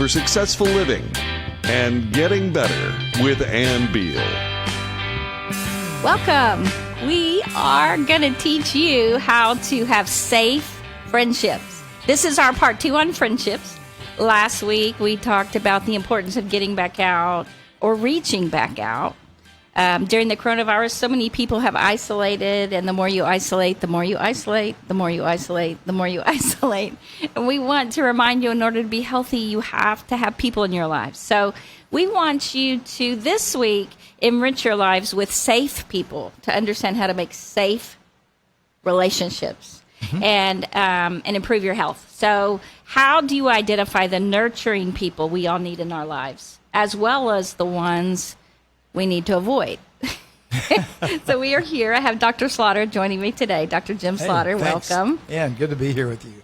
for successful living and getting better with Ann Beal. Welcome. We are going to teach you how to have safe friendships. This is our part 2 on friendships. Last week, we talked about the importance of getting back out or reaching back out. During the coronavirus, so many people have isolated, and the more you isolate, the more you isolate, the more you isolate, the more you isolate. And we want to remind you, in order to be healthy, you have to have people in your lives. So we want you to, this week, enrich your lives with safe people to understand how to make safe relationships and improve your health. So how do you identify the nurturing people we all need in our lives, as well as the ones we need to avoid? So we are here. I have Dr. Slaughter joining me today. Dr. Jim Slaughter, thanks. welcome. Yeah, good to be here with you.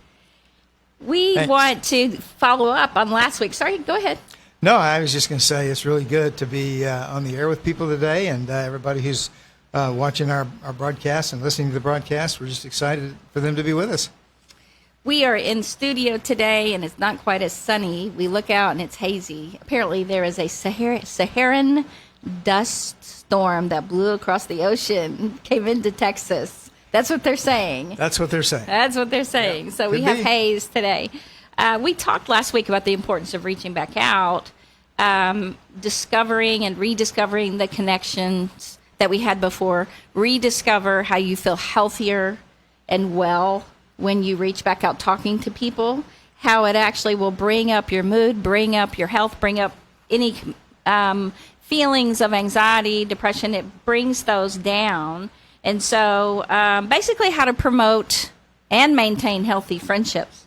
We want to follow up on last week. Sorry, go ahead. No, I was just going to say it's really good to be on the air with people today, and everybody who's watching our broadcast and listening to the broadcast. We're just excited for them to be with us. We are in studio today, and it's not quite as sunny. We look out, and it's hazy. Apparently, there is a Saharan dust storm that blew across the ocean, came into Texas. That's what they're saying. That's what they're saying. That's what they're saying. Yeah, so we have haze today. We talked last week about the importance of reaching back out, discovering and rediscovering the connections that we had before, rediscover how you feel healthier and well when you reach back out talking to people, how it actually will bring up your mood, bring up your health, bring up any feelings of anxiety, depression. It brings those down. And so basically how to promote and maintain healthy friendships.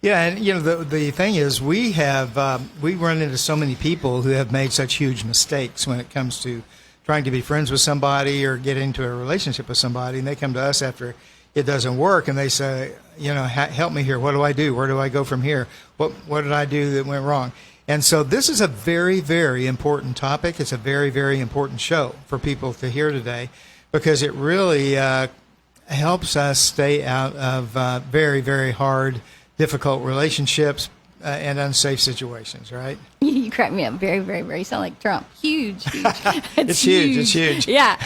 Yeah, and the thing is, we run into so many people who have made such huge mistakes when it comes to trying to be friends with somebody or get into a relationship with somebody, and they come to us after it doesn't work, and they say, help me here. What do I do? Where do I go from here? What did I do that went wrong? And so this is a very, very important topic. It's a very, very important show for people to hear today, because it really helps us stay out of very, very hard, difficult relationships and unsafe situations, right? You crack me up. Very, very, very. You sound like Trump. Huge. It's huge. It's huge. Yeah.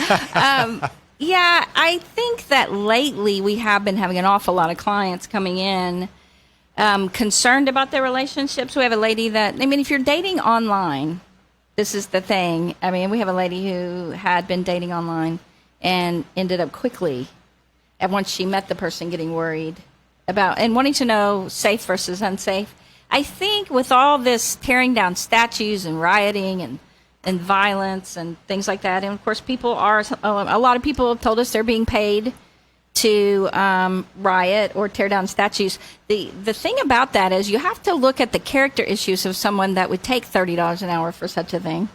I think that lately we have been having an awful lot of clients coming in concerned about their relationships. We have a lady if you're dating online, this is the thing. We have a lady who had been dating online and ended up quickly, and once she met the person, getting worried about and wanting to know safe versus unsafe. I think with all this tearing down statues and rioting and violence and things like that, and of course a lot of people have told us they're being paid to riot or tear down statues. The thing about that is you have to look at the character issues of someone that would take $30 an hour for such a thing.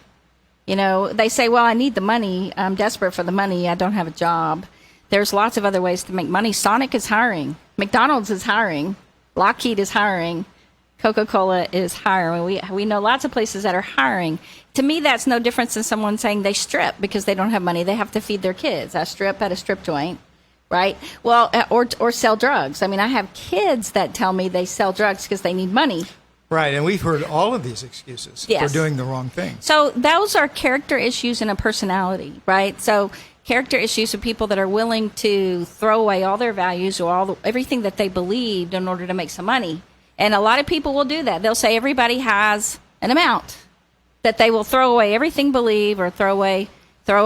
They say, well, I need the money. I'm desperate for the money. I don't have a job. There's lots of other ways to make money. Sonic is hiring. McDonald's is hiring. Lockheed is hiring. Coca-Cola is hiring. We know lots of places that are hiring. To me, that's no difference than someone saying they strip because they don't have money. They have to feed their kids. I strip at a strip joint. Right? Well, or sell drugs. I have kids that tell me they sell drugs because they need money. Right, and we've heard all of these excuses for doing the wrong thing. So those are character issues in a personality, right? So character issues of people that are willing to throw away all their values or everything that they believed in order to make some money. And a lot of people will do that. They'll say everybody has an amount that they will throw away everything believe or throw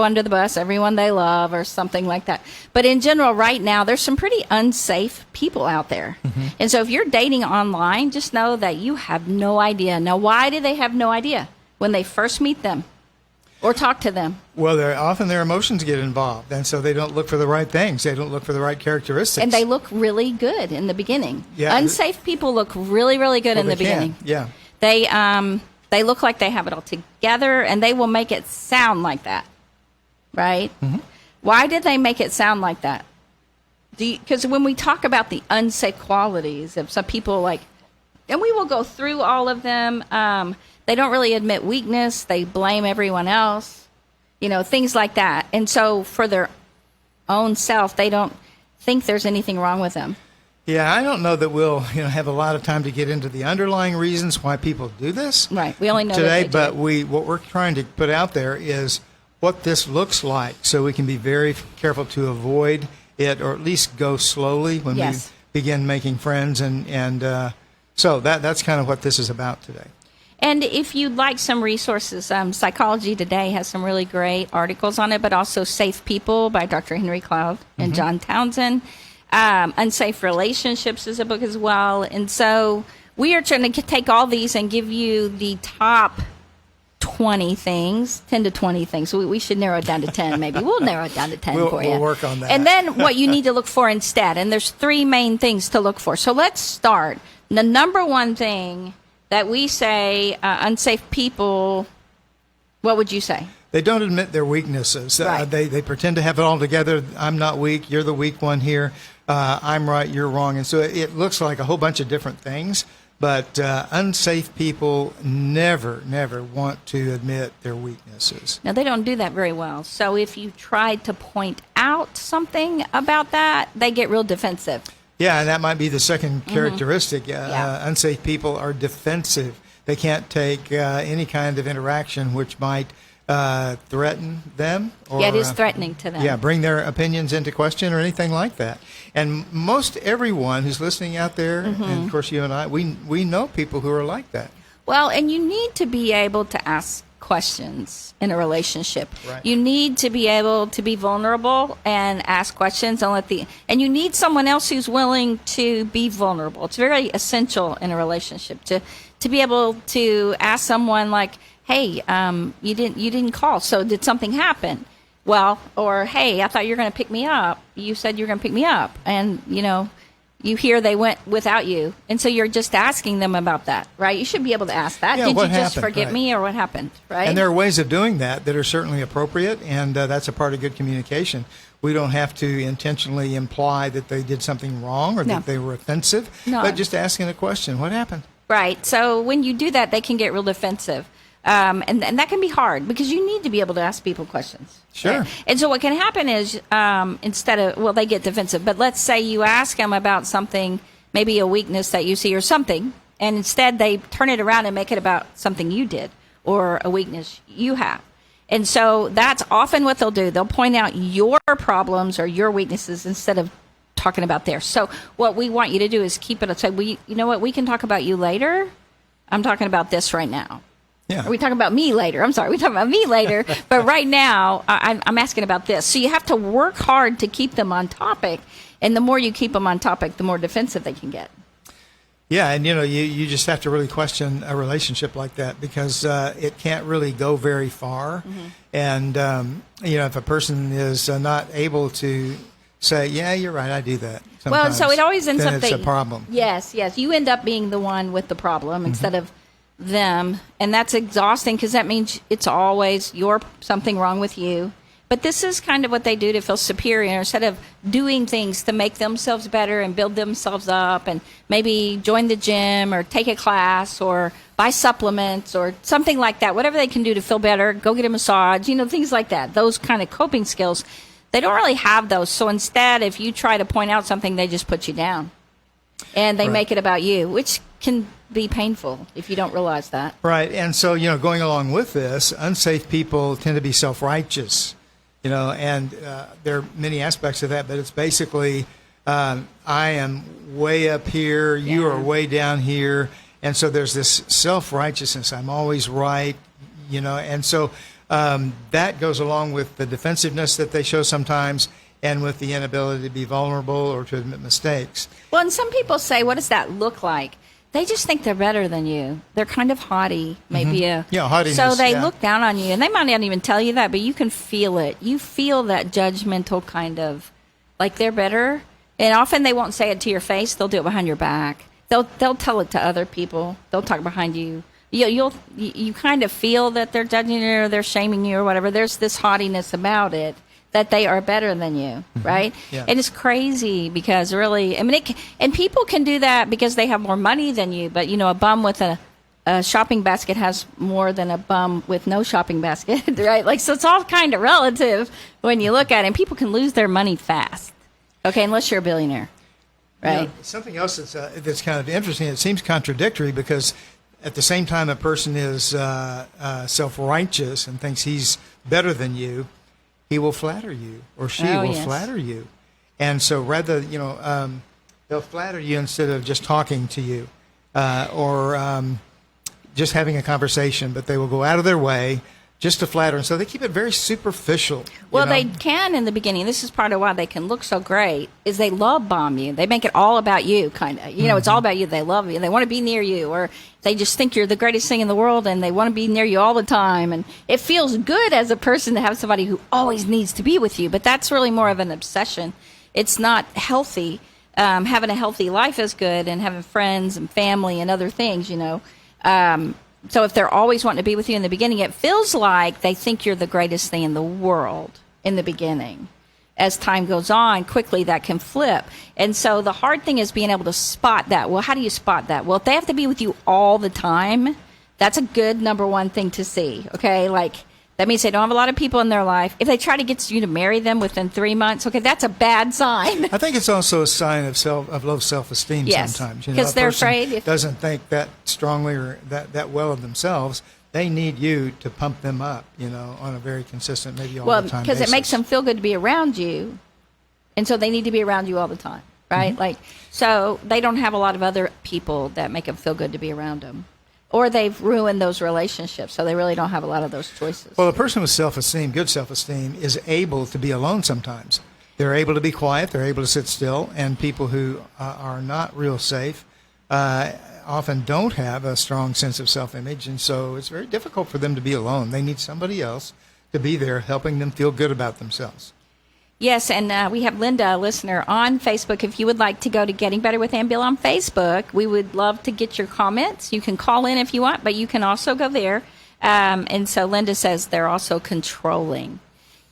under the bus everyone they love or something like that. But in general, right now, there's some pretty unsafe people out there. Mm-hmm. And so if you're dating online, just know that you have no idea. Now, why do they have no idea when they first meet them or talk to them? Well, often their emotions get involved, and so they don't look for the right things. They don't look for the right characteristics. And they look really good in the beginning. Yeah. Unsafe people look really, really good in the beginning. Yeah. They look like they have it all together, and they will make it sound like that. Right? Mm-hmm. Why did they make it sound like that? Because when we talk about the unsafe qualities of some people, and we will go through all of them, they don't really admit weakness. They blame everyone else, things like that. And so for their own self, they don't think there's anything wrong with them. Yeah, I don't know that we'll have a lot of time to get into the underlying reasons why people do this. Right. We only know today, that they but what we're trying to put out there is what this looks like, so we can be very careful to avoid it, or at least go slowly when Yes. we begin making friends, and so that's kind of what this is about today. And if you'd like some resources, Psychology Today has some really great articles on it, but also Safe People by Dr. Henry Cloud and John Townsend. Unsafe Relationships is a book as well. And so we are trying to take all these and give you the top 20 things, 10 to 20 things. We should narrow it down to 10 maybe. We'll narrow it down to 10 for you. We'll work on that. And then what you need to look for instead. And there's 3 main things to look for. So let's start. The number one thing that we say, unsafe people, what would you say? They don't admit their weaknesses. Right. They pretend to have it all together. I'm not weak. You're the weak one here. I'm right. You're wrong. And so it looks like a whole bunch of different things. But unsafe people never want to admit their weaknesses. Now, they don't do that very well. So if you try to point out something about that, they get real defensive. Yeah, and that might be the second characteristic. Yeah. Unsafe people are defensive. They can't take any kind of interaction which might threaten them. Or, Yeah, it is threatening to them. Yeah, bring their opinions into question or anything like that. And most everyone who's listening out there, and of course you and I, we know people who are like that. Well, and you need to be able to ask questions in a relationship. Right. You need to be able to be vulnerable and ask questions and you need someone else who's willing to be vulnerable. It's very essential in a relationship to be able to ask someone like, "Hey, you didn't call. So did something happen?" Well, or, "Hey, I thought you were going to pick me up. You said you were going to pick me up." And, you hear they went without you. And so you're just asking them about that, right? You should be able to ask that. Yeah, Did you what just happened, forget right. me, or what happened, right? And there are ways of doing that are certainly appropriate, and that's a part of good communication. We don't have to intentionally imply that they did something wrong or No. that they were offensive, No. but just asking a question, what happened? Right. So when you do that, they can get real defensive. And that can be hard because you need to be able to ask people questions. Sure. Right? And so what can happen is they get defensive. But let's say you ask them about something, maybe a weakness that you see or something, and instead they turn it around and make it about something you did or a weakness you have. And so that's often what they'll do. They'll point out your problems or your weaknesses instead of talking about theirs. So what we want you to do is keep it. Say, you know what? We can talk about you later. I'm talking about this right now. Yeah. Are we talking about me later? I'm sorry, we talking about me later. But right now, I'm asking about this. So you have to work hard to keep them on topic. And the more you keep them on topic, the more defensive they can get. Yeah, and you just have to really question a relationship like that because it can't really go very far. And if a person is not able to say, "Yeah, you're right, I do that," Well, so it always ends then up it's that a problem. Yes. You end up being the one with the problem instead of them, and that's exhausting because that means it's always something wrong with you. But this is kind of what they do to feel superior instead of doing things to make themselves better and build themselves up and maybe join the gym or take a class or buy supplements or something like that. Whatever they can do to feel better, go get a massage, things like that. Those kind of coping skills, they don't really have those. So instead, if you try to point out something, they just put you down. And they Right. make it about you, which can be painful if you don't realize that. Right, and so going along with this, unsafe people tend to be self-righteous, and there are many aspects of that, but it's basically I am way up here, you are way down here, and so there's this self-righteousness. I'm always right, and so that goes along with the defensiveness that they show sometimes, and with the inability to be vulnerable or to admit mistakes. Well, and some people say, what does that look like? They just think they're better than you. They're kind of haughty, maybe. Haughtiness. So they yeah. look down on you, and they might not even tell you that, but you can feel it. You feel that judgmental kind of, like they're better. And often they won't say it to your face. They'll do it behind your back. They'll tell it to other people. They'll talk behind you. You kind of feel that they're judging you or they're shaming you or whatever. There's this haughtiness about it, that they are better than you, right? Yeah. And it's crazy because really, and people can do that because they have more money than you. But a bum with a shopping basket has more than a bum with no shopping basket, right? Like, so it's all kind of relative when you look at it. And people can lose their money fast, okay, unless you're a billionaire. right? Something else that's kind of interesting. It seems contradictory because at the same time a person is self-righteous and thinks he's better than you, he will flatter you or she will flatter you. And so rather, they'll flatter you instead of just talking to you or just having a conversation, but they will go out of their way just to flatter. And so they keep it very superficial. Well, they can in the beginning. This is part of why they can look so great, is they love bomb you. They make it all about you, kind of. It's all about you. They love you. They want to be near you, or they just think you're the greatest thing in the world, and they want to be near you all the time. And it feels good as a person to have somebody who always needs to be with you, but that's really more of an obsession. It's not healthy. Having a healthy life is good, and having friends and family and other things, So if they're always wanting to be with you in the beginning, it feels like they think you're the greatest thing in the world in the beginning. As time goes on, quickly that can flip. And so the hard thing is being able to spot that. Well, how do you spot that? Well, if they have to be with you all the time, that's a good number one thing to see, okay? Like, that means they don't have a lot of people in their life. If they try to get you to marry them within 3 months, okay, that's a bad sign. I think it's also a sign of low self-esteem sometimes. Because they're afraid. Doesn't think that strongly or that well of themselves. They need you to pump them up, on a very consistent, maybe all the time basis. Well, because it makes them feel good to be around you, and so they need to be around you all the time, right? Mm-hmm. So they don't have a lot of other people that make them feel good to be around them. Or they've ruined those relationships, so they really don't have a lot of those choices. Well, a person with self-esteem, good self-esteem, is able to be alone sometimes. They're able to be quiet. They're able to sit still. And people who are not real safe often don't have a strong sense of self-image, and so it's very difficult for them to be alone. They need somebody else to be there helping them feel good about themselves. Yes, and we have Linda, a listener, on Facebook. If you would like to go to Getting Better with Ann Bill on Facebook, we would love to get your comments. You can call in if you want, but you can also go there. And so Linda says they're also controlling.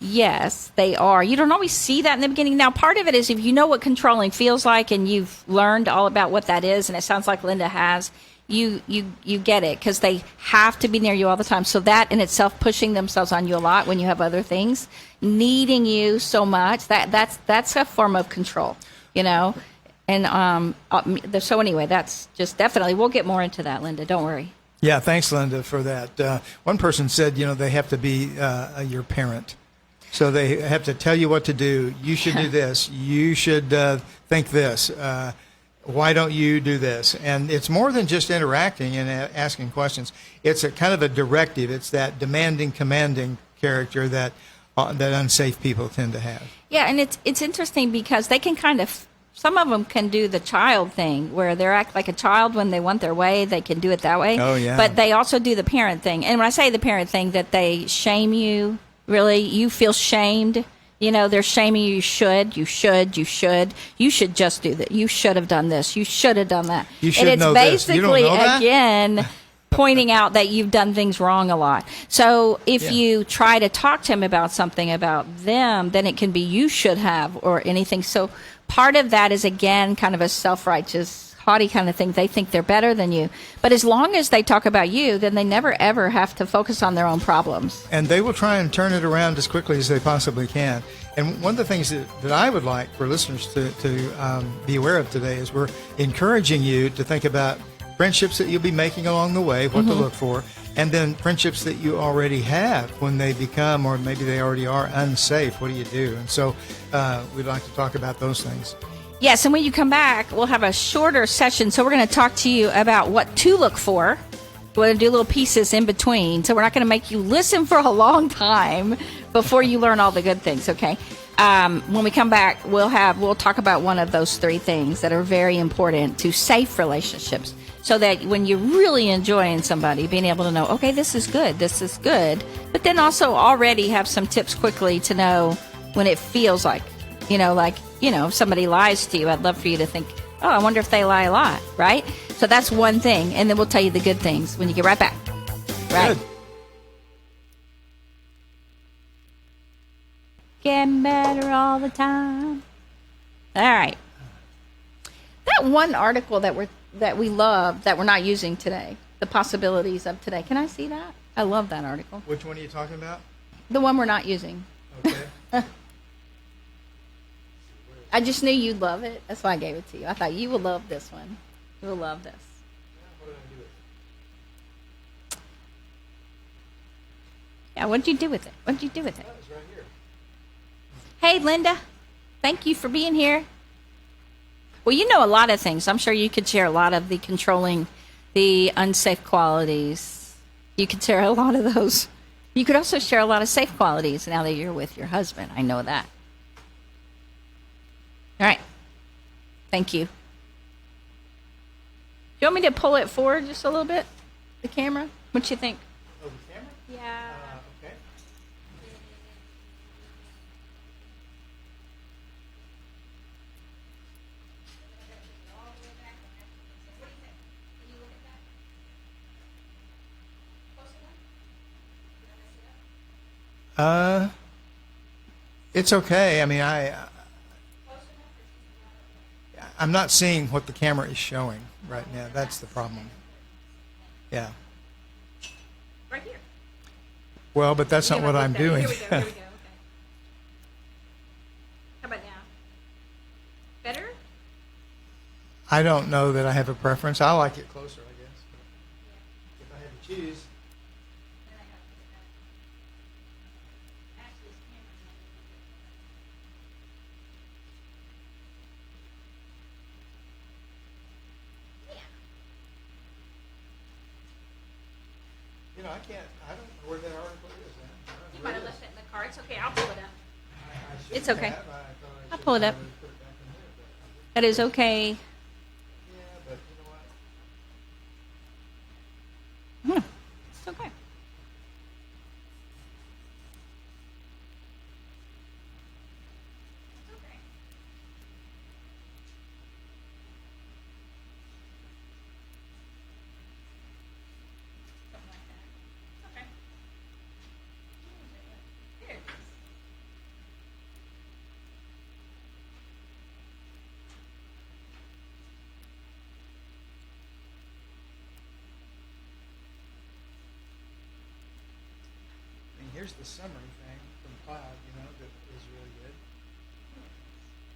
Yes, they are. You don't always see that in the beginning. Now, part of it is if you know what controlling feels like and you've learned all about what that is, and it sounds like Linda has, you get it because they have to be near you all the time. So that in itself, pushing themselves on you a lot when you have other things, needing you so much, that's a form of control, And so anyway, that's just definitely, we'll get more into that, Linda. Don't worry. Yeah, thanks, Linda, for that. One person said, they have to be your parent. So they have to tell you what to do. You should do this. You should think this. Why don't you do this? And it's more than just interacting and asking questions. It's a kind of a directive. It's that demanding, commanding character that unsafe people tend to have. Yeah, and it's interesting because they can some of them can do the child thing where they act like a child when they want their way. They can do it that way. Oh, yeah. But they also do the parent thing. And when I say the parent thing, that they shame you, really, you feel shamed. They're shaming you. You should just do that. You should have done this. You should have done that. You should know this. You don't basically, know that? again, pointing out that you've done things wrong a lot. So if you try to talk to him about something about them, then it can be you should have or anything. So part of that is, again, kind of a self-righteous, haughty kind of thing. They think they're better than you. But as long as they talk about you, then they never, ever have to focus on their own problems. And they will try and turn it around as quickly as they possibly can. And one of the things that I would like for listeners to be aware of today is we're encouraging you to think about friendships that you'll be making along the way, what to look for, and then friendships that you already have when they become, or maybe they already are, unsafe. What do you do? And so we'd like to talk about those things. Yes, and when you come back, we'll have a shorter session. So we're going to talk to you about what to look for. We're going to do little pieces in between. So we're not going to make you listen for a long time before you learn all the good things, okay? When we come back, we'll talk about one of those three things that are very important to safe relationships. So that when you're really enjoying somebody, being able to know, okay, this is good, but then also already have some tips quickly to know when it feels like, if somebody lies to you, I'd love for you to think, oh, I wonder if they lie a lot, right? So that's one thing, and then we'll tell you the good things when you get right back. Right? Good. Getting better all the time. All right. That one article that we love that we're not using today, the possibilities of today. Can I see that? I love that article. Which one are you talking about? The one we're not using. Okay. I just knew you'd love it. That's why I gave it to you. I thought you would love this one. You will love this. What did I do with it? Yeah, what did you do with it? What did you do with it? That was right here. Hey, Linda. Thank you for being here. Well, you know a lot of things. I'm sure you could share a lot of the controlling, the unsafe qualities. You could share a lot of those. You could also share a lot of safe qualities now that you're with your husband. I know that. All right. Thank you. Do you want me to pull it forward just a little bit? The camera? What you think? Oh, the camera? Yeah. Okay. It's okay. I mean, I'm not seeing what the camera is showing right now. That's the problem. Yeah. Right here. Well, but that's not what I'm doing. Here we go. Okay. How about now? Better? I don't know that I have a preference. I like it closer, I guess. If I had to choose. You know, I don't know where that article is. You might have left it in the car. It's okay. I'll pull it up. It's It's okay. I'll pull it up. That is okay. Yeah, but you know what? It's okay. I mean, here's the summary thing from Cloud, you know, that is really good.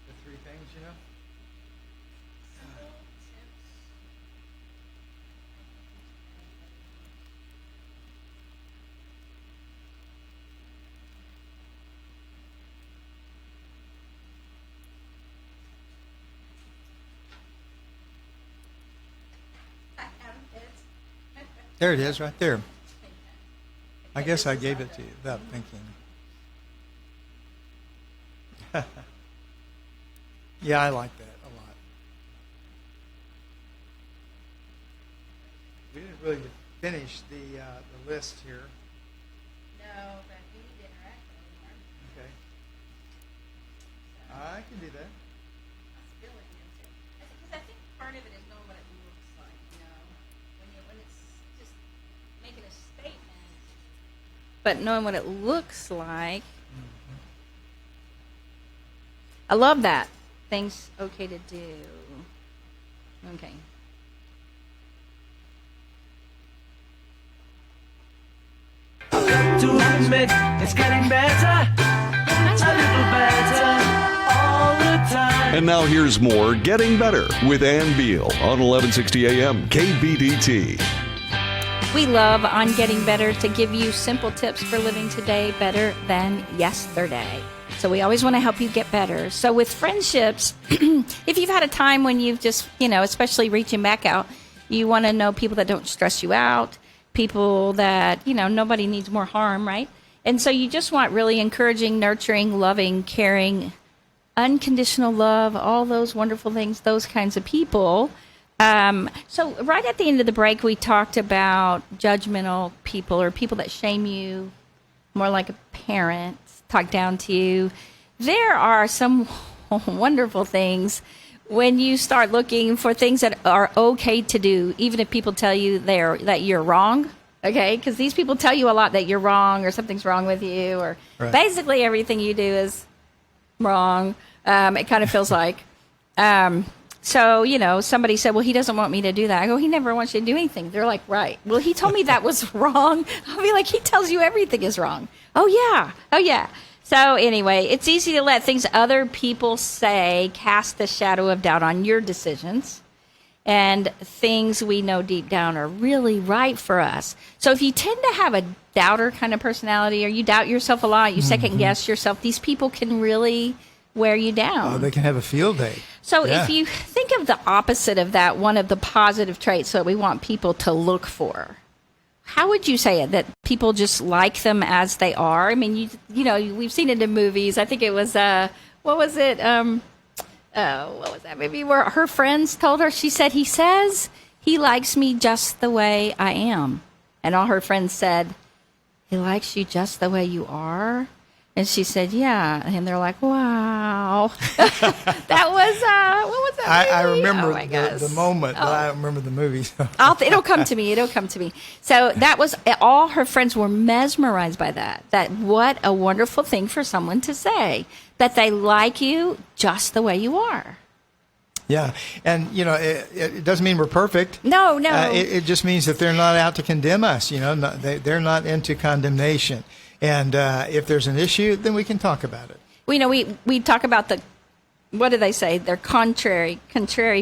The three things, you know. There it is, right there. I guess I gave it to you without thinking. Yeah, I like that a lot. We didn't really finish the list here. No, but we need to interact more. Okay. I can do that. Because I think part of it is knowing what it looks like, you know, when it's just making a statement. But knowing what it looks like. I love that. Things okay to do. Okay. To admit it's getting better, a little better all the time. And now here's more Getting Better with Ann Beal on 1160 AM KBDT. We love on Getting Better to give you simple tips for living today better than yesterday. So we always want to help you get better. So with friendships, if you've had a time when you've just, especially reaching back out, you want to know people that don't stress you out, people that, nobody needs more harm, right? And so you just want really encouraging, nurturing, loving, caring, unconditional love, all those wonderful things, those kinds of people. So right at the end of the break, we talked about judgmental people or people that shame you, more like a parent, talk down to you. There are some wonderful things when you start looking for things that are okay to do, even if people tell you that you're wrong. Okay, because these people tell you a lot that you're wrong or something's wrong with you, or basically everything you do is wrong. It kind of feels like. So, somebody said, well, he doesn't want me to do that. I go, he never wants you to do anything. They're like, right. Well, he told me that was wrong. I'll be like, he tells you everything is wrong. Oh, yeah. So anyway, it's easy to let things other people say cast the shadow of doubt on your decisions and things we know deep down are really right for us. So if you tend to have a doubter kind of personality or you doubt yourself a lot, you second guess yourself, these people can really wear you down. Oh, they can have a field day. So Yeah. if you think of the opposite of that, one of the positive traits that we want people to look for, how would you say it? That people just like them as they are? I mean, you know, we've seen it in movies. I think it was, what was it? What was that movie where her friends told her, she said, he says he likes me just the way I am. And all her friends said, he likes you just the way you are? And she said, yeah. And they're like, wow. That was, what was that movie? I remember Oh, my gosh. the moment, but I don't remember the movie. So. It'll come to me. It'll come to me. So that was, all her friends were mesmerized by that. That what a wonderful thing for someone to say, that they like you just the way you are. Yeah, and you know, it doesn't mean we're perfect. No. It just means that they're not out to condemn us. You know, they're not into condemnation. And if there's an issue, then we can talk about it. We talk about what do they say? They're contrary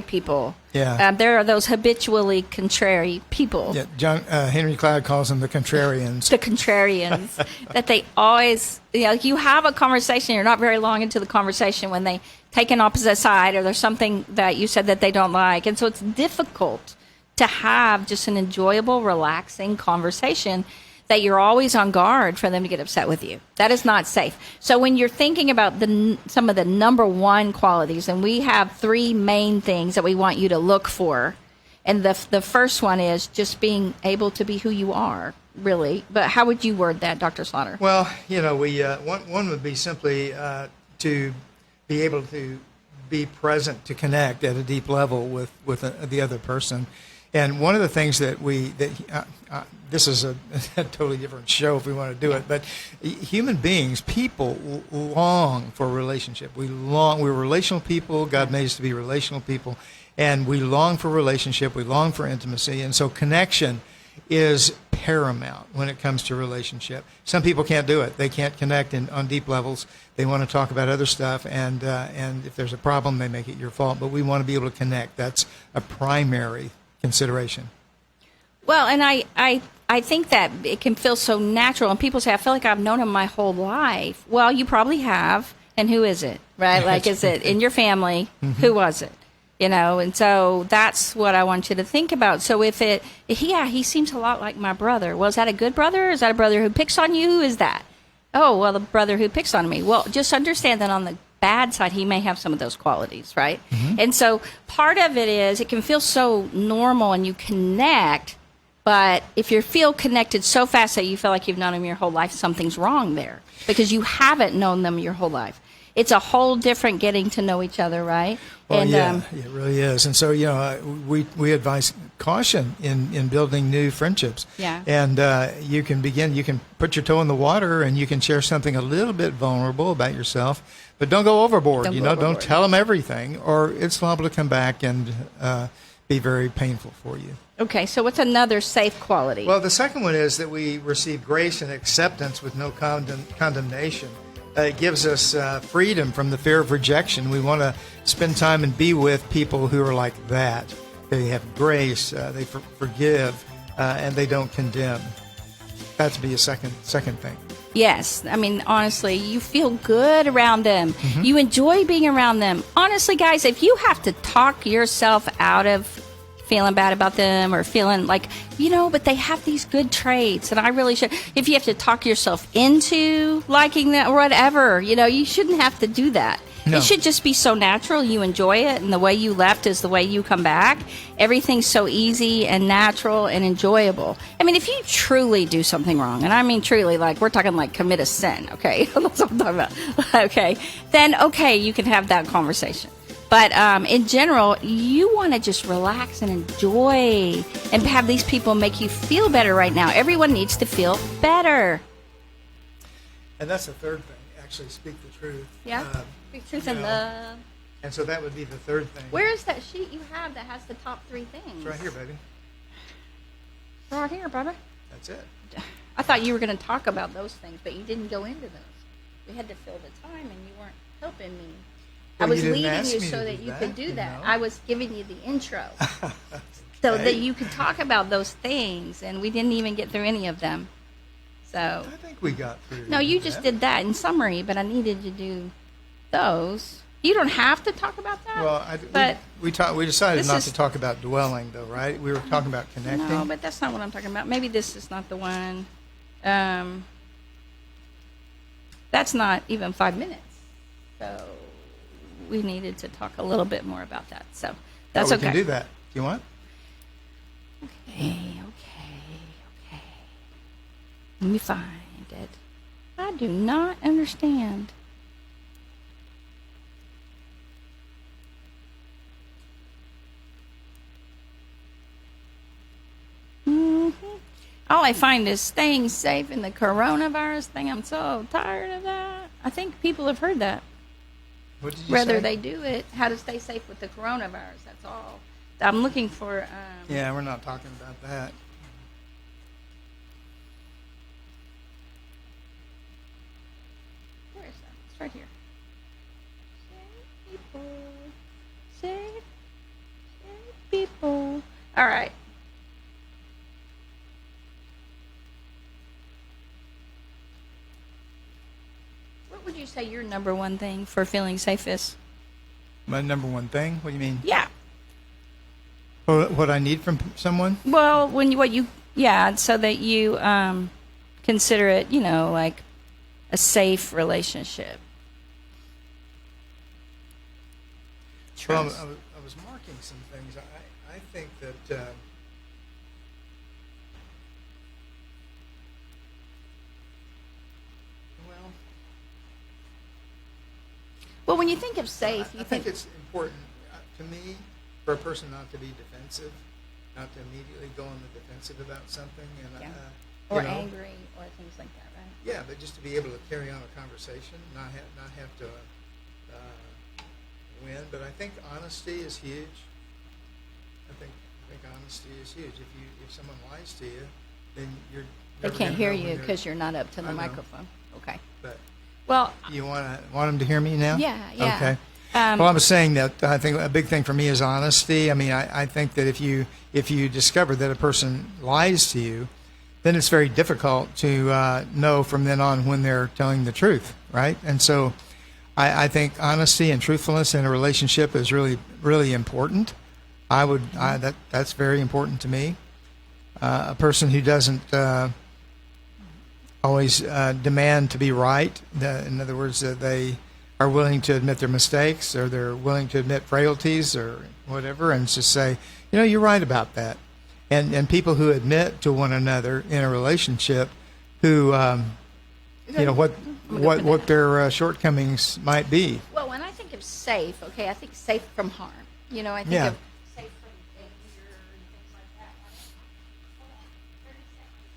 people. Yeah. There are those habitually contrary people. Yeah, Henry Cloud calls them the contrarians. The contrarians. That they always, you have a conversation, you're not very long into the conversation when they take an opposite side or there's something that you said that they don't like. And so it's difficult to have just an enjoyable, relaxing conversation that you're always on guard for them to get upset with you. That is not safe. So when you're thinking about some of the number one qualities, and we have 3 main things that we want you to look for. And the first one is just being able to be who you are, really. But how would you word that, Dr. Slaughter? Well, you know, one would be simply to be able to be present, to connect at a deep level with the other person. And one of the things that this is a totally different show if we want to do it, but human beings, people long for a relationship. We're relational people. God made us to be relational people, and we long for relationship. We long for intimacy, and so connection is paramount when it comes to relationship. Some people can't do it. They can't connect on deep levels. They want to talk about other stuff, and if there's a problem, they make it your fault. But we want to be able to connect. That's a primary consideration. Well, and I think that it can feel so natural, and people say, I feel like I've known him my whole life. Well, you probably have, and who is it, right? Like, is it in your family? Mm-hmm. Who was it? You know, and so that's what I want you to think about. So he seems a lot like my brother. Well, is that a good brother? Is that a brother who picks on you? Who is that? Oh, well, the brother who picks on me. Well, just understand that on the bad side, he may have some of those qualities, right? Mm-hmm. And so part of it is it can feel so normal and you connect, but if you feel connected so fast that you feel like you've known them your whole life, something's wrong there because you haven't known them your whole life. It's a whole different getting to know each other, right? Well, and, yeah, it really is. And so, you know, we advise caution in building new friendships. Yeah. And you can put your toe in the water and you can share something a little bit vulnerable about yourself, but don't go overboard. Don't tell them everything, or it's liable to come back and be very painful for you. Okay, so what's another safe quality? Well, the second one is that we receive grace and acceptance with no condemnation. It gives us freedom from the fear of rejection. We want to spend time and be with people who are like that. They have grace, they forgive, and they don't condemn. That'd be a second thing. Yes. I mean, honestly, you feel good around them. Mm-hmm. You enjoy being around them. Honestly, guys, if you have to talk yourself out of feeling bad about them or feeling like, but they have these good traits and I really should. If you have to talk yourself into liking that or whatever, you shouldn't have to do that. No. It should just be so natural. You enjoy it, and the way you left is the way you come back. Everything's so easy and natural and enjoyable. I mean, if you truly do something wrong, and I mean truly, like we're talking like commit a sin, okay? That's what I'm talking about. Okay. Then, you can have that conversation. But in general, you want to just relax and enjoy and have these people make you feel better right now. Everyone needs to feel better. And that's the third thing, actually speak the truth. Yeah, speak truth and love. And so that would be the third thing. Where is that sheet you have that has the top 3 things? It's right here, baby. Right here, brother. That's it. I thought you were going to talk about those things, but you didn't go into those. we had to fill the time, and you weren't helping me. Well, I was you didn't leading ask you me so to that do you that, could do you that. know? I was giving you the intro. So that you could talk about those things, and we didn't even get through any of them. So I think we got through. no, you just did that in summary, but I needed to do those. You don't have to talk about that. Well, but we decided this not is- to talk about dwelling, though, right? We were talking about connecting. no, but that's not what I'm talking about. Maybe this is not the one. That's not even 5 minutes. So we needed to talk a little bit more about that. So that's we okay. can do that. Do you want? Okay. Let me find it. I do not understand. All I find is staying safe in the coronavirus thing. I'm so tired of that. I think people have heard that. What did you Whether say? they do it, how to stay safe with the coronavirus. That's all. I'm looking for. Yeah, we're not talking about that. Where is that? It's right here. Save people. Save people. All right. What would you say your number one thing for feeling safe is? My number one thing. What do you mean? Yeah. What I need from someone? Well, so that you consider it, like a safe relationship. Well, Trust. I was marking some things. I think that Well, when you think of safe, you I think it's important to me for a person not to be defensive, not to immediately go on the defensive about something, and Yeah. you or know, angry or things like that, right? Yeah, but just to be able to carry on a conversation, not have to win. But I think honesty is huge. I think honesty is huge. If someone lies to you, then you're They never can't gonna hear know you when they're- because you're not up to the I know. microphone. Okay. But Well, you want them to hear me now? Yeah. Okay. Um, Well, I was saying that I think a big thing for me is honesty. I mean, I think that if you discover that a person lies to you, then it's very difficult to know from then on when they're telling the truth, right? And so I think honesty and truthfulness in a relationship is really, really important. That's very important to me. A person who doesn't always demand to be right, in other words, that they are willing to admit their mistakes, or they're willing to admit frailties or whatever, and just say, you're right about that. And people who admit to one another in a relationship, who what their shortcomings might be. well, when I think of safe, okay, I think safe from harm. I think Yeah. of safe from danger and things like that. Hold on, 30 seconds.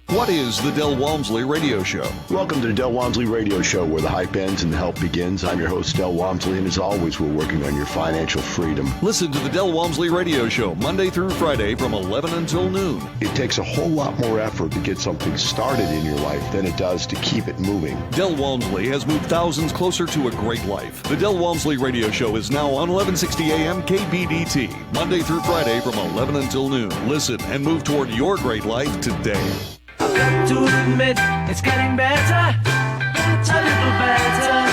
What is the Del Walmsley Radio Show? Welcome to the Del Walmsley Radio Show, where the hype ends and the help begins. I'm your host, Del Walmsley, and as always, we're working on your financial freedom. Listen to the Del Walmsley Radio Show Monday through Friday from 11 until noon. It takes a whole lot more effort to get something started in your life than it does to keep it moving. Del Walmsley has moved thousands closer to a great life. The Del Walmsley Radio Show is now on 1160 AM KBDT, Monday through Friday from 11 until noon. Listen and move toward your great life today. I've got to admit, it's getting better, a little better,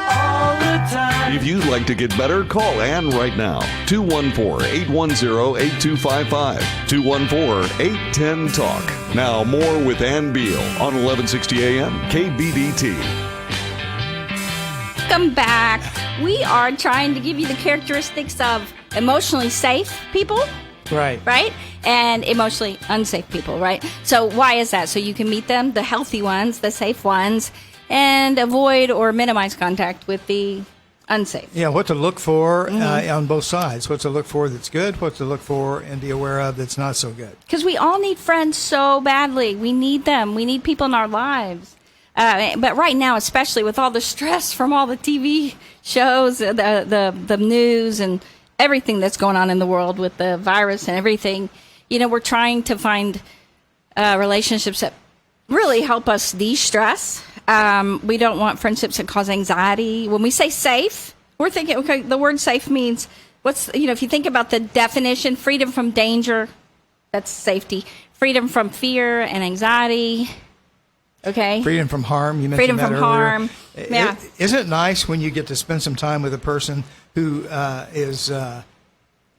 all the time. If you'd like to get better, call Ann right now. 214-810-8255. 214-810-TALK. Now more with Ann Beal on 1160 AM KBDT. Welcome back. We are trying to give you the characteristics of emotionally safe people, Right. right? And emotionally unsafe people, right? So why is that? So you can meet them, the healthy ones, the safe ones, and avoid or minimize contact with the unsafe. Yeah, what to look for on both sides. What to look for that's good, what to look for and be aware of that's not so good. Because we all need friends so badly. We need them. We need people in our lives. But right now, especially with all the stress from all the TV shows, the news, and everything that's going on in the world with the virus and everything, we're trying to find relationships that really help us de-stress. We don't want friendships that cause anxiety. When we say safe, we're thinking, okay, the word safe means if you think about the definition, freedom from danger, that's safety. Freedom from fear and anxiety. Okay. Freedom from harm. You mentioned freedom that from earlier. harm. Yeah. Isn't it nice when you get to spend some time with a person who is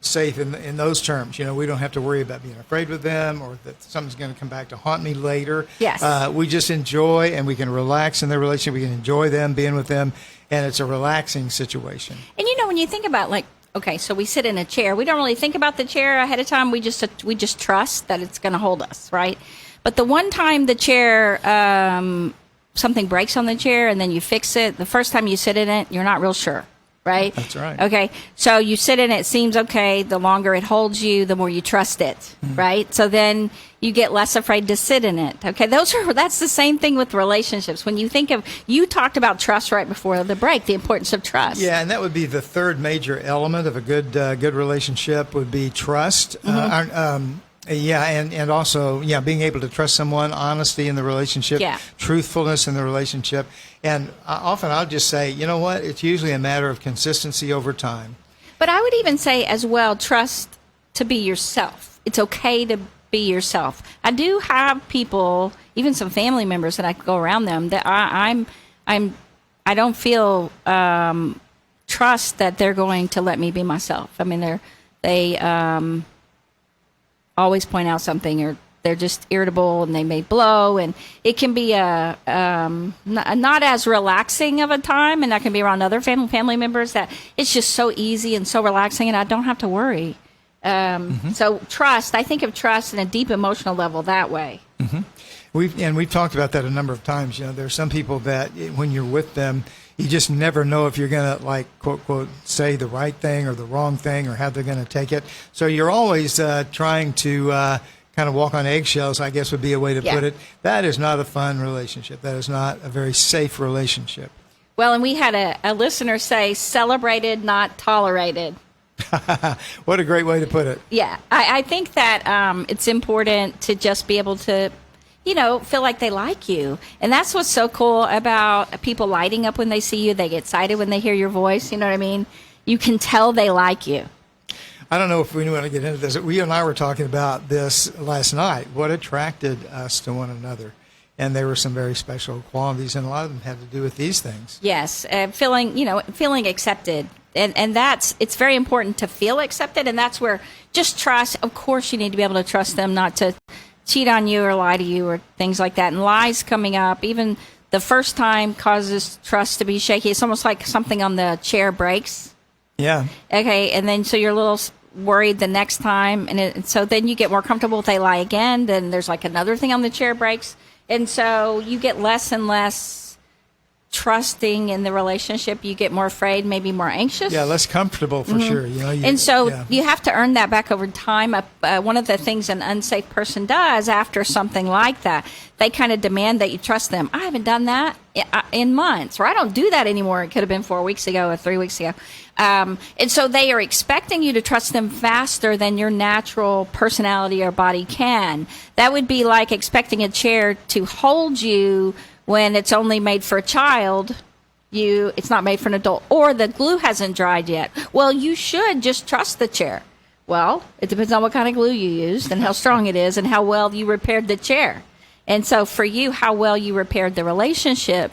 safe in those terms? We don't have to worry about being afraid with them or that something's going to come back to haunt me later. Yes. We just enjoy, and we can relax in their relationship. We can enjoy them, being with them, and it's a relaxing situation. And when you think about okay, so we sit in a chair. We don't really think about the chair ahead of time. We just trust that it's going to hold us, right? But the one time the chair, something breaks on the chair and then you fix it, the first time you sit in it, you're not real sure, right? That's right. Okay, so you sit in it seems okay. The longer it holds you, the more you trust it, right? So then you get less afraid to sit in it. Okay, that's the same thing with relationships. When you think you talked about trust right before the break, the importance of trust. Yeah, and that would be the third major element of a good relationship would be trust. And also, being able to trust someone, honesty in the relationship, truthfulness in the relationship. And often I'll just say, you know what, it's usually a matter of consistency over time. But I would even say as well, trust to be yourself. It's okay to be yourself. I do have people, even some family members that I go around them, that I don't feel trust that they're going to let me be myself. I mean, they always point out something, or they're just irritable and they may blow, and it can be not as relaxing of a time, and that can be around other family members that it's just so easy and so relaxing, and I don't have to worry. So trust, I think of trust in a deep emotional level that way. Mm-hmm. We've talked about that a number of times. There's some people that when you're with them, you just never know if you're going to, quote, quote, say the right thing or the wrong thing or how they're going to take it. So you're always trying to kind of walk on eggshells, I guess would be a way to put it. That is not a fun relationship. That is not a very safe relationship. Well, and we had a listener say, celebrated, not tolerated. What a great way to put it. Yeah. I think that it's important to just be able to feel like they like you. And that's what's so cool about people lighting up when they see you. They get excited when they hear your voice. You know what I mean? You can tell they like you. I don't know if we want to get into this. We and I were talking about this last night. What attracted us to one another? And there were some very special qualities, and a lot of them had to do with these things. Yes, feeling accepted. And it's very important to feel accepted. And that's where just trust. Of course, you need to be able to trust them not to cheat on you or lie to you or things like that. And lies coming up, even the first time, causes trust to be shaky. It's almost like something on the chair breaks. Yeah. Okay, and then so you're a little worried the next time. And so then you get more comfortable if they lie again. Then there's another thing on the chair breaks. And so you get less and less trusting in the relationship. You get more afraid, maybe more anxious. Yeah, less comfortable for sure. You have to earn that back over time. One of the things an unsafe person does after something like that, they kind of demand that you trust them. I haven't done that in months, or I don't do that anymore. It could have been 4 weeks ago or 3 weeks ago. And so they are expecting you to trust them faster than your natural personality or body can. That would be like expecting a chair to hold you when it's only made for a child. It's not made for an adult, or the glue hasn't dried yet. Well, you should just trust the chair. Well, it depends on what kind of glue you used and how strong it is and how well you repaired the chair. And so for you, how well you repaired the relationship,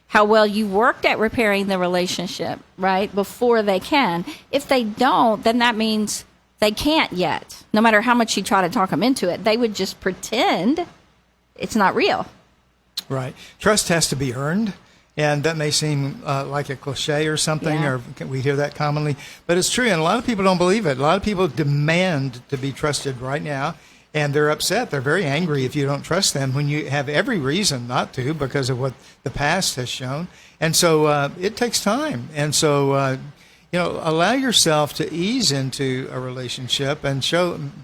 how well you worked at repairing the relationship, right, before they can. If they don't, then that means they can't yet. No matter how much you try to talk them into it, they would just pretend it's not real. Right. Trust has to be earned, and that may seem like a cliche or something, or we hear that commonly, but it's true, and a lot of people don't believe it. A lot of people demand to be trusted right now, and they're upset. They're very angry if you don't trust them when you have every reason not to because of what the past has shown. And so it takes time. And so, allow yourself to ease into a relationship and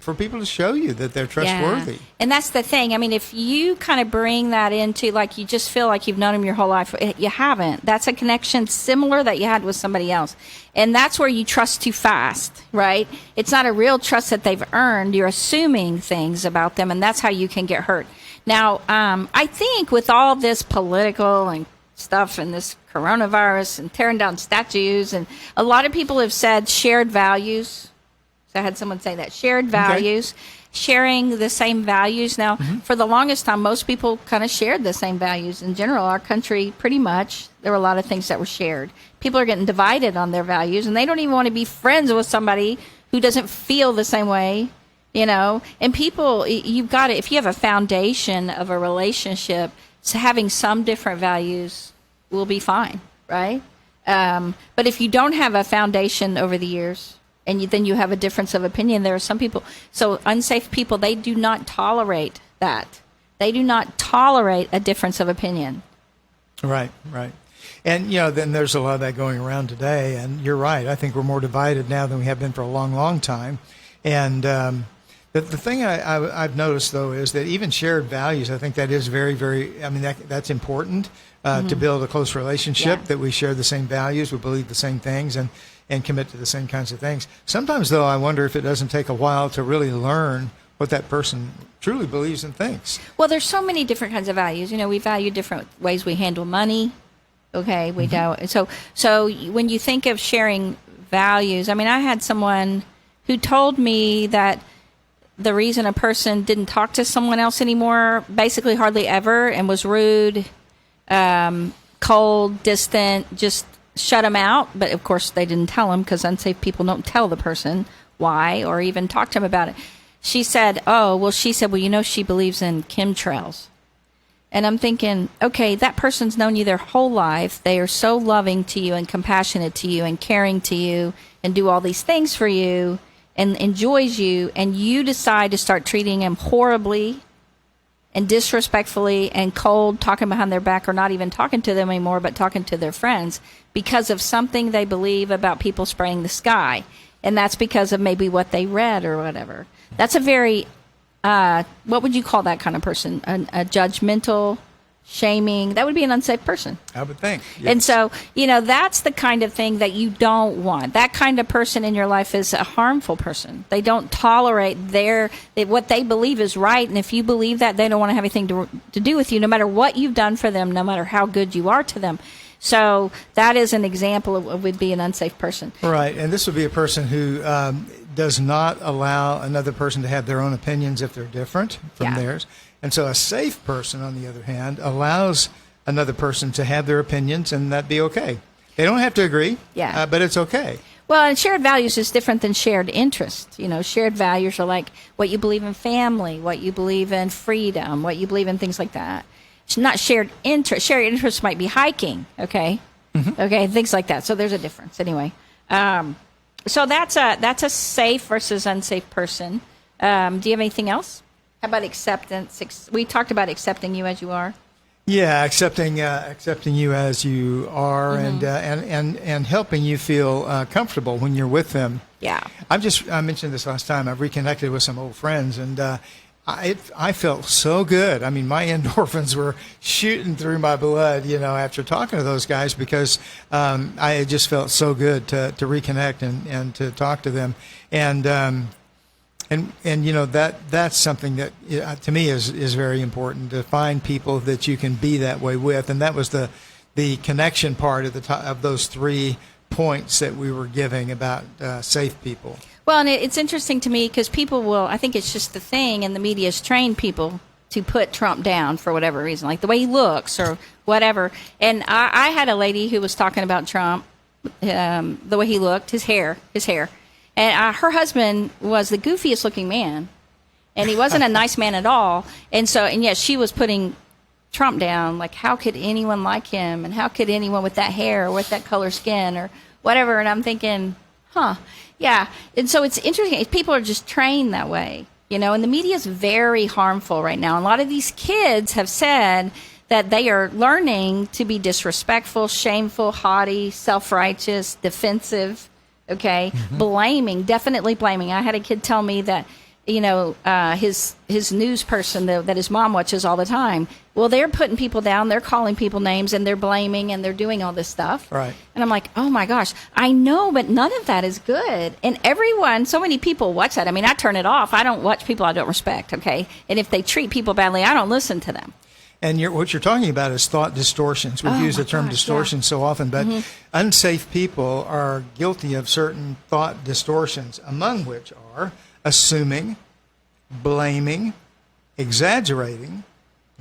for people to show you that they're trustworthy. Yeah. And that's the thing. I mean, if you kind of bring that into, like, you just feel like you've known them your whole life, you haven't. That's a connection similar that you had with somebody else. And that's where you trust too fast, right? It's not a real trust that they've earned. You're assuming things about them, and that's how you can get hurt. Now, I think with all this political and stuff and this coronavirus and tearing down statues, and a lot of people have said shared values. So I had someone say that, shared values, sharing the same values. Now, for the longest time, most people kind of shared the same values. In general, our country, pretty much, there were a lot of things that were shared. People are getting divided on their values, and they don't even want to be friends with somebody who doesn't feel the same way, And people, you've got to, if you have a foundation of a relationship, so having some different values will be fine, right? But if you don't have a foundation over the years, and then you have a difference of opinion, there are some people, so unsafe people, they do not tolerate that. They do not tolerate a difference of opinion. Right. And, then there's a lot of that going around today, and you're right. I think we're more divided now than we have been for a long, long time. And the thing I've noticed, though, is that even shared values, I think that is very, very, that's important to build a close relationship, that we share the same values, we believe the same things, and commit to the same kinds of things. Sometimes, though, I wonder if it doesn't take a while to really learn what that person truly believes and thinks. Well, there's so many different kinds of values. We value different ways we handle money. Okay, we do. So when you think of sharing values, I had someone who told me that the reason a person didn't talk to someone else anymore, basically hardly ever, and was rude, cold, distant, just shut them out. But of course they didn't tell them, because unsafe people don't tell the person why or even talk to them about it. She said, she believes in chemtrails. And I'm thinking, okay, that person's known you their whole life. They are so loving to you and compassionate to you and caring to you and do all these things for you and enjoys you, and you decide to start treating them horribly and disrespectfully and cold, talking behind their back, or not even talking to them anymore, but talking to their friends because of something they believe about people spraying the sky. And that's because of maybe what they read or whatever. That's a very, what would you call that kind of person? A judgmental, shaming. That would be an unsafe person. I would think. Yes. And so, that's the kind of thing that you don't want. That kind of person in your life is a harmful person. They don't tolerate what they believe is right. And if you believe that, they don't want to have anything to do with you, no matter what you've done for them, no matter how good you are to them. So that is an example of would be an unsafe person. Right. And this would be a person who does not allow another person to have their own opinions if they're different from theirs. And so a safe person, on the other hand, allows another person to have their opinions, and that'd be okay. They don't have to agree, but it's okay. Well, and shared values is different than shared interests. Shared values are like what you believe in family, what you believe in freedom, what you believe in, things like that. It's not shared interest. Shared interest might be hiking, okay? Okay, things like that. So there's a difference anyway. So that's a safe versus unsafe person. Do you have anything else? How about acceptance? We talked about accepting you as you are. Yeah, accepting you as you are, and helping you feel comfortable when you're with them. Yeah. I mentioned this last time. I've reconnected with some old friends, and I felt so good. My endorphins were shooting through my blood, after talking to those guys, because I just felt so good to reconnect and to talk to them. And that's something that to me is very important, to find people that you can be that way with. And that was the connection part of those 3 points that we were giving about safe people. Well, and it's interesting to me because people I think it's just the thing, and the media's trained people to put Trump down for whatever reason, like the way he looks or whatever. And I had a lady who was talking about Trump, the way he looked, his hair. And her husband was the goofiest looking man, and he wasn't a nice man at all. And yet she was putting Trump down, like, how could anyone like him, and how could anyone with that hair or with that color skin or whatever. And I'm thinking, yeah. And so it's interesting. People are just trained that way, and the media is very harmful right now. And a lot of these kids have said that they are learning to be disrespectful, shameful, haughty, self-righteous, defensive, Okay, blaming, definitely blaming. I had a kid tell me that, his news person that his mom watches all the time. Well, they're putting people down, they're calling people names, and they're blaming, and they're doing all this stuff. Right. And I'm like, oh my gosh, I know, but none of that is good. And so many people watch that. I mean, I turn it off. I don't watch people I don't respect. Okay, and if they treat people badly, I don't listen to them. And what you're talking about is thought distortions. We've used the term distortion so often, but unsafe people are guilty of certain thought distortions, among which are assuming, blaming, exaggerating,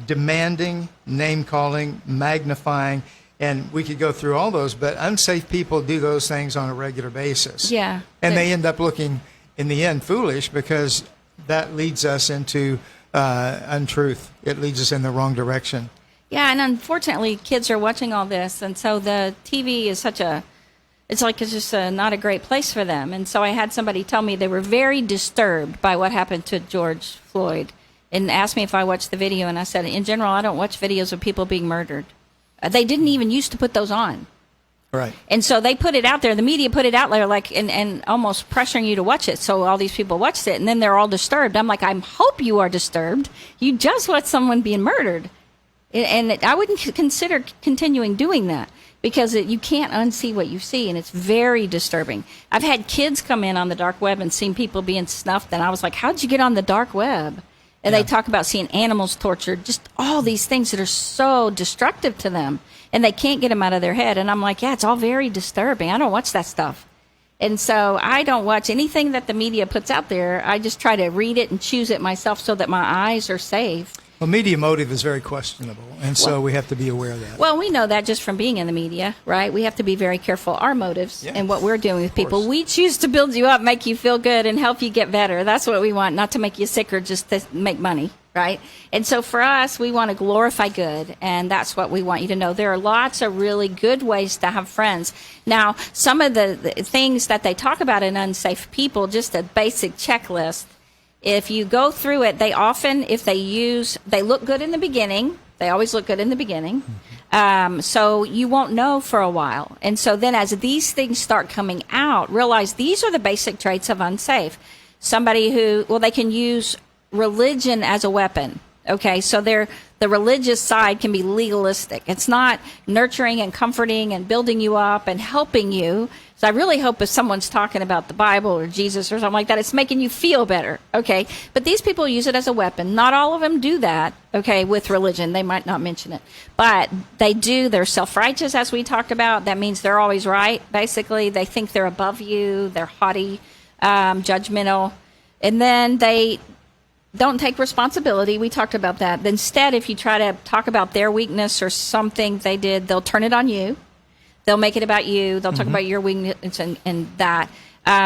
demanding, name-calling, magnifying, and we could go through all those, but unsafe people do those things on a regular basis. Yeah. And they end up looking, in the end, foolish, because that leads us into untruth. It leads us in the wrong direction. Yeah, and unfortunately, kids are watching all this, and so the TV is it's just not a great place for them. And so I had somebody tell me they were very disturbed by what happened to George Floyd, and asked me if I watched the video, and I said, in general, I don't watch videos of people being murdered. They didn't even used to put those on. Right. And so they put it out there. The media put it out there, and almost pressuring you to watch it. So all these people watched it, and then they're all disturbed. I'm like, I hope you are disturbed. You just watched someone being murdered, and I wouldn't consider continuing doing that, because you can't unsee what you see, and it's very disturbing. I've had kids come in on the dark web and seen people being snuffed, and I was like, how'd you get on the dark web? And they talk about seeing animals tortured, just all these things that are so destructive to them, and they can't get them out of their head. And I'm like, yeah, it's all very disturbing. I don't watch that stuff. And so I don't watch anything that the media puts out there. I just try to read it and choose it myself so that my eyes are safe. Well, media motive is very questionable, and so we have to be aware of that. Well, we know that just from being in the media, right? We have to be very careful our motives and what we're doing with people. We choose to build you up, make you feel good, and help you get better. That's what we want, not to make you sicker, just to make money, right? And so for us, we want to glorify good, and that's what we want you to know. There are lots of really good ways to have friends. Now, some of the things that they talk about in unsafe people, just a basic checklist. If you go through it, they often, they look good in the beginning. They always look good in the beginning. So you won't know for a while. And so then as these things start coming out, realize these are the basic traits of unsafe. Somebody they can use religion as a weapon. Okay, so the religious side can be legalistic. It's not nurturing and comforting and building you up and helping you. So I really hope if someone's talking about the Bible or Jesus or something like that, it's making you feel better, okay? But these people use it as a weapon. Not all of them do that, okay, with religion. They might not mention it. But they do. They're self-righteous, as we talked about. That means they're always right, basically. They think they're above you. They're haughty, judgmental. And then they don't take responsibility. We talked about that. Instead, if you try to talk about their weakness or something they did, they'll turn it on you. They'll make it about you. They'll talk about your weakness and that.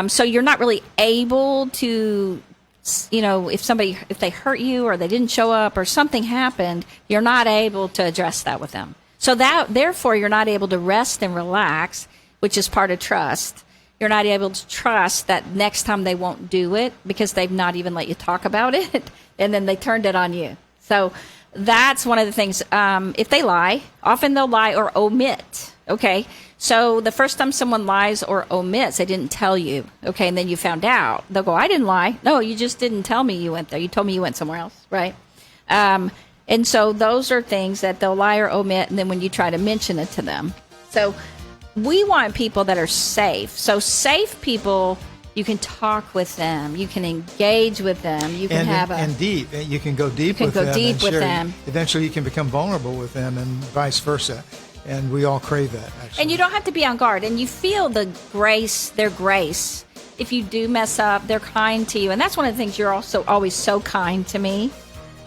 So you're not really able to, if they hurt you or they didn't show up or something happened, you're not able to address that with them. So therefore, you're not able to rest and relax, which is part of trust. You're not able to trust that next time they won't do it because they've not even let you talk about it, and then they turned it on you. So that's one of the things. If they lie, often they'll lie or omit. Okay, so the first time someone lies or omits, they didn't tell you, okay, and then you found out, they'll go, I didn't lie. No, you just didn't tell me you went there. You told me you went somewhere else, right? And so those are things that they'll lie or omit, and then when you try to mention it to them. So we want people that are safe. So safe people, you can talk with them, you can engage with them, you can and deep. You can go deep with them. Eventually, you can become vulnerable with them, and vice versa. And we all crave that, actually. And you don't have to be on guard. And you feel their grace. If you do mess up, they're kind to you. And that's one of the things, you're also always so kind to me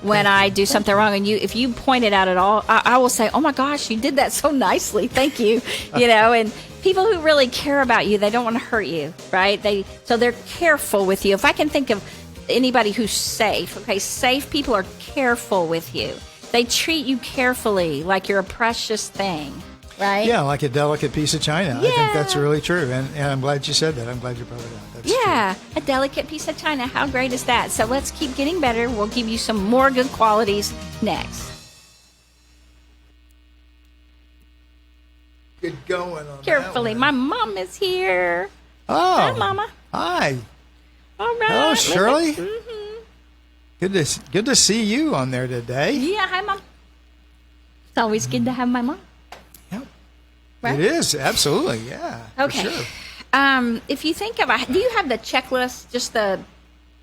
when I do something wrong. And if you point it out at all, I will say, oh my gosh, you did that so nicely. Thank you. And people who really care about you, they don't want to hurt you, right? So they're careful with you. If I can think of anybody who's safe, okay, safe people are careful with you. They treat you carefully, like you're a precious thing, right? Yeah, like a delicate piece of china. Yeah. I think that's really true, and I'm glad you said that. I'm glad you brought it up. That's true. A delicate piece of china. How great is that? So let's keep getting better. We'll give you some more good qualities next. Good going on Carefully. that one. My mom is here. Oh. Hi, Mama. Hi. All right. Hello, Shirley. Mm-hmm. Good to see you on there today. Yeah, hi, Mom. It's always good to have my mom. Yep. Right? It is, absolutely, yeah. Okay. For sure. If you think of do you have the checklist, just the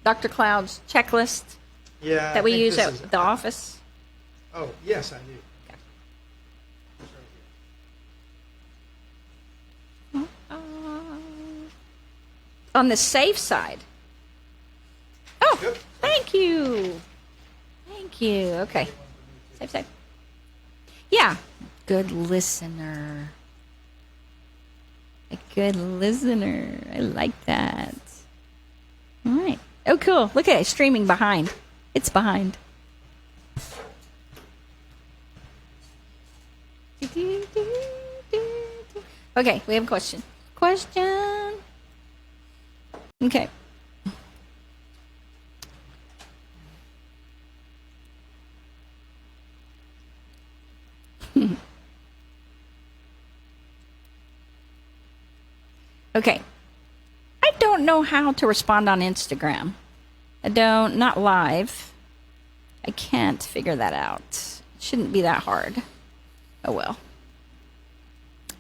Dr. Cloud's checklist Yeah. that we use at the office? Oh, yes, I do. On the safe side. Oh, Yep. thank you. Thank you. Okay. Safe. Yeah. Good listener. A good listener. I like that. All right. Oh, cool. Look at it. Streaming behind. It's behind. Okay, we have a question. Okay. Okay. I don't know how to respond on Instagram. Not live. I can't figure that out. It shouldn't be that hard. Oh well.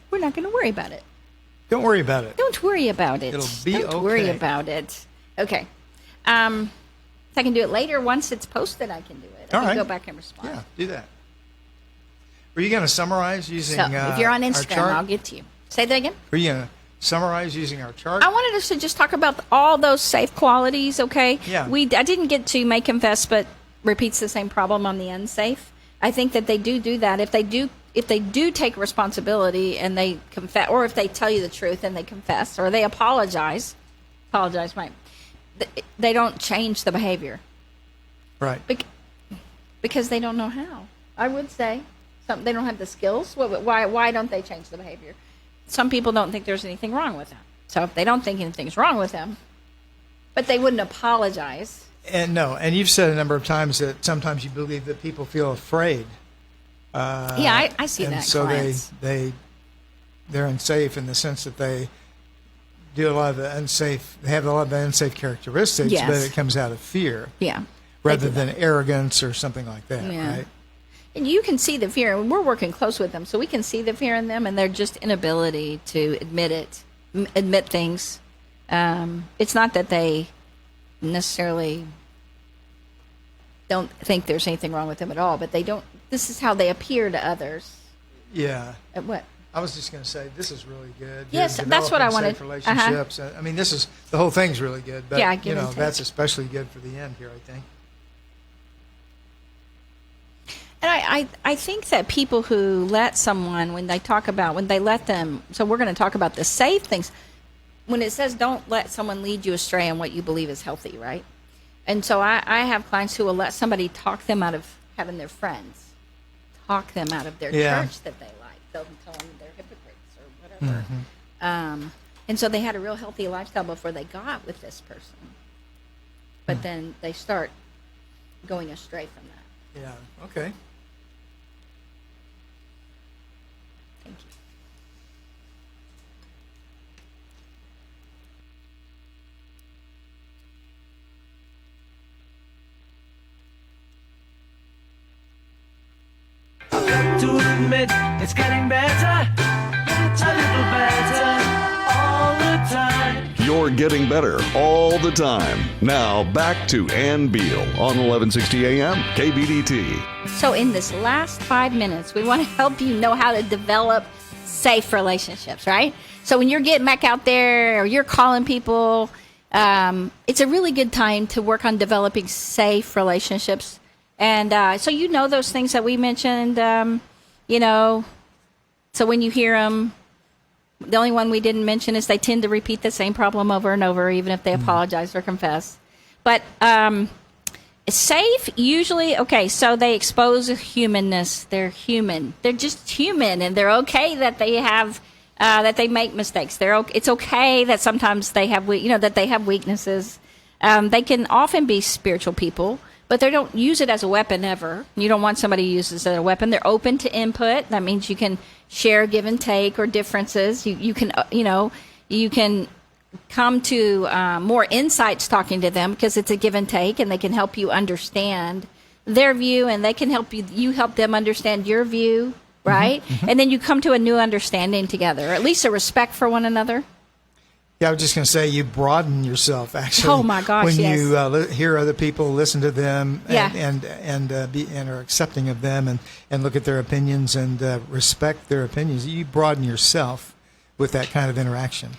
We're not going to worry about it. Don't worry about it. Don't worry about it. It'll be Don't worry okay. about it. Okay. If I can do it later, once it's posted, I can do it. I All can right. go back and respond. Yeah, do that. Were you going to summarize using So if you're on our Instagram, chart? I'll get to you. Say that again. Were you going to summarize using our chart? I wanted us to just talk about all those safe qualities, okay? Yeah. I didn't get to may confess, but repeats the same problem on the unsafe. I think that they do that. If they do take responsibility and they confess, or if they tell you the truth and they confess, or they apologize, they don't change the behavior. Right. Because they don't know how. I would say they don't have the skills. Why don't they change the behavior? Some people don't think there's anything wrong with them. So if they don't think anything's wrong with them, but they wouldn't apologize. And you've said a number of times that sometimes you believe that people feel afraid. Yeah, I see and that. so clients. they're unsafe in the sense that they do a lot of the unsafe. They have a lot of the unsafe characteristics, Yes. but it comes out of fear Yeah. rather than arrogance or something like that. Yeah. Right. And you can see the fear, and we're working close with them, so we can see the fear in them, and their just inability to admit things. It's not that they necessarily don't think there's anything wrong with them at all, but they don't. This is how they appear to others. Yeah. What? I was just going to say this is really good. Yes, You're that's what I developing wanted. safe relationships. I mean, the whole thing's really good. But Yeah, give and take. that's especially good for the end here, I think. And I think that people who let someone, when they let them, so we're going to talk about the safe things. When it says don't let someone lead you astray on what you believe is healthy, right? And so I have clients who will let somebody talk them out of having their friends, talk them out of their Yeah. church that they like. They'll tell them they're hypocrites or whatever. And so they had a real healthy lifestyle before they got with this person. But then they start going astray from that. Yeah. Okay. Thank you. To admit it's getting better, a little better all the time. You're getting better all the time. Now, back to Ann Beal on 1160 AM KBDT. So in this last 5 minutes, we want to help you know how to develop safe relationships, right? So when you're getting back out there or you're calling people, it's a really good time to work on developing safe relationships. And so those things that we mentioned, so when you hear them, the only one we didn't mention is they tend to repeat the same problem over and over, even if they apologize or confess. But safe, usually, okay, so they expose humanness. They're human. They're just human, and they're okay that they have, that they make mistakes. It's okay that sometimes they have, that they have weaknesses. They can often be spiritual people, but they don't use it as a weapon ever. You don't want somebody who uses it as a weapon. They're open to input. That means you can share, give and take, or differences. You can come to more insights talking to them, because it's a give and take, and they can help you understand their view, and they can help you help them understand your view, right? And then you come to a new understanding together, or at least a respect for one another. Yeah, I was just going to say, you broaden yourself, actually. Oh, my gosh, when yes. you hear other people, listen to them, Yeah. and are accepting of them, and look at their opinions and respect their opinions, you broaden yourself with that kind of interaction.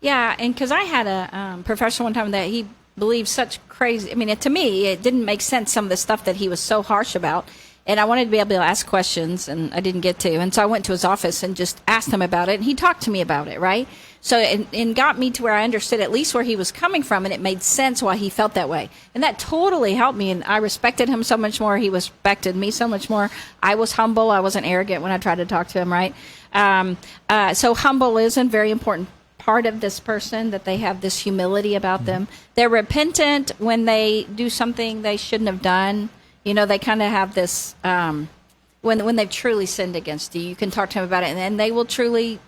Yeah, and because I had a professor one time that he believed such crazy, I mean, to me, it didn't make sense, some of the stuff that he was so harsh about. And I wanted to be able to ask questions, and I didn't get to. And so I went to his office and just asked him about it, and he talked to me about it, right? So, and got me to where I understood at least where he was coming from, and it made sense why he felt that way. And that totally helped me, and I respected him so much more. He respected me so much more. I was humble. I wasn't arrogant when I tried to talk to him, right? So humble is a very important part of this person, that they have this humility about them. They're repentant when they do something they shouldn't have done. You know, they kind of have this, when they've truly sinned against you, you can talk to them about it, and they will truly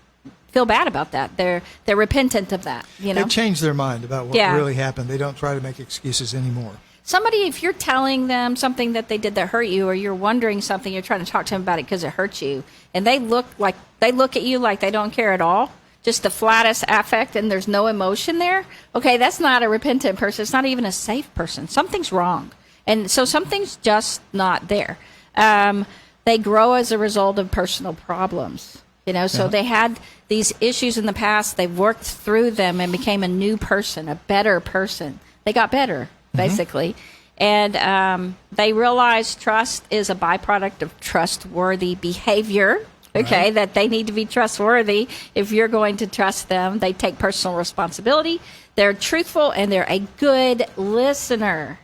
feel bad about that. They're repentant of that, you know. They change their mind about what really happened. They don't try to make excuses anymore. Somebody, if you're telling them something that they did that hurt you, or you're wondering something, you're trying to talk to them about it because it hurt you, and they look at you like they don't care at all, just the flattest affect, and there's no emotion there, okay, that's not a repentant person. It's not even a safe person. Something's wrong. And so something's just not there. They grow as a result of personal problems, you know. So they had these issues in the past. They worked through them and became a new person, a better person. They got better, basically. And they realized trust is a byproduct of trustworthy behavior, okay, that they need to be trustworthy if you're going to trust them. They take personal responsibility. They're truthful, and they're a good listener.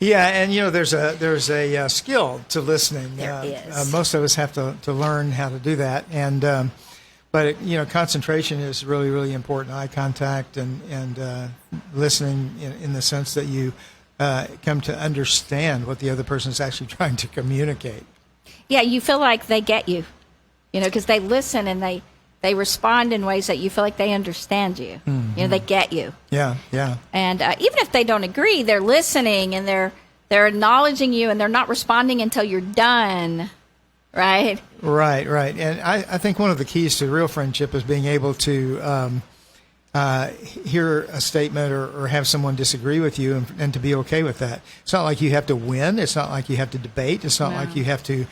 Yeah, and you know, there's a skill to listening. There is. Most of us have to learn how to do that, and but you know, concentration is really, really important. Eye contact and listening in the sense that you come to understand what the other person is actually trying to communicate. Yeah, you feel like they get you, you know, because they listen and they respond in ways that you feel like they understand you. You know, they get you. Yeah, yeah. And even if they don't agree, they're listening, and they're acknowledging you, and they're not responding until you're done, right? Right. And I think one of the keys to real friendship is being able to hear a statement or have someone disagree with you, and to be okay with that. It's not like you have to win. It's not like you have to debate. It's not like you have to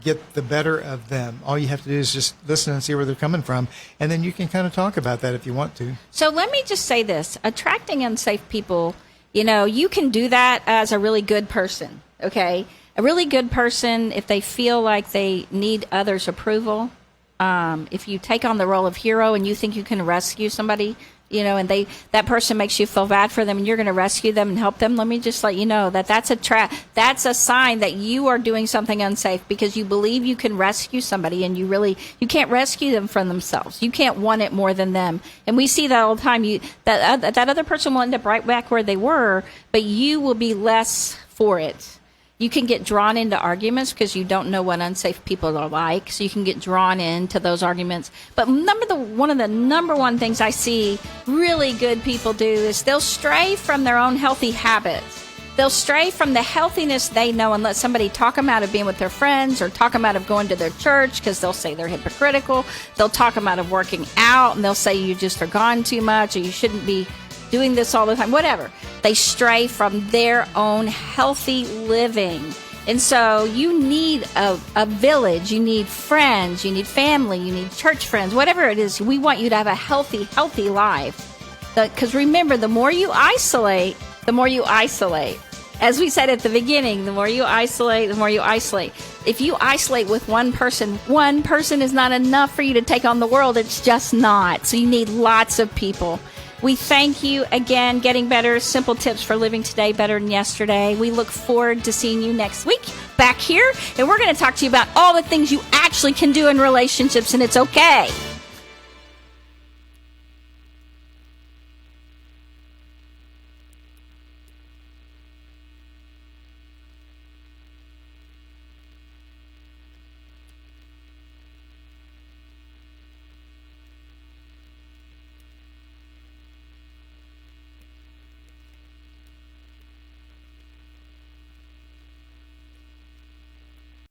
get the better of them. All you have to do is just listen and see where they're coming from, and then you can kind of talk about that if you want to. So let me just say this. Attracting unsafe people, you know, you can do that as a really good person, okay? A really good person, if they feel like they need others' approval, if you take on the role of hero and you think you can rescue somebody, you know, and that person makes you feel bad for them, and you're going to rescue them and help them, let me just let you know that's a sign that you are doing something unsafe, because you believe you can rescue somebody, and you can't rescue them from themselves. You can't want it more than them. And we see that all the time. That other person will end up right back where they were, but you will be less for it. You can get drawn into arguments because you don't know what unsafe people are like, so you can get drawn into those arguments. But one of the number one things I see really good people do is they'll stray from their own healthy habits. They'll stray from the healthiness they know and let somebody talk them out of being with their friends, or talk them out of going to their church because they'll say they're hypocritical. They'll talk them out of working out, and they'll say you just are gone too much, or you shouldn't be doing this all the time, whatever. They stray from their own healthy living. And so you need a village, you need friends, you need family, you need church friends, whatever it is. We want you to have a healthy life. Because remember, the more you isolate, the more you isolate. As we said at the beginning, the more you isolate, the more you isolate. If you isolate with one person is not enough for you to take on the world. It's just not. So you need lots of people. We thank you again. Getting Better, simple tips for living today better than yesterday. We look forward to seeing you next week back here. And we're going to talk to you about all the things you actually can do in relationships, and it's okay.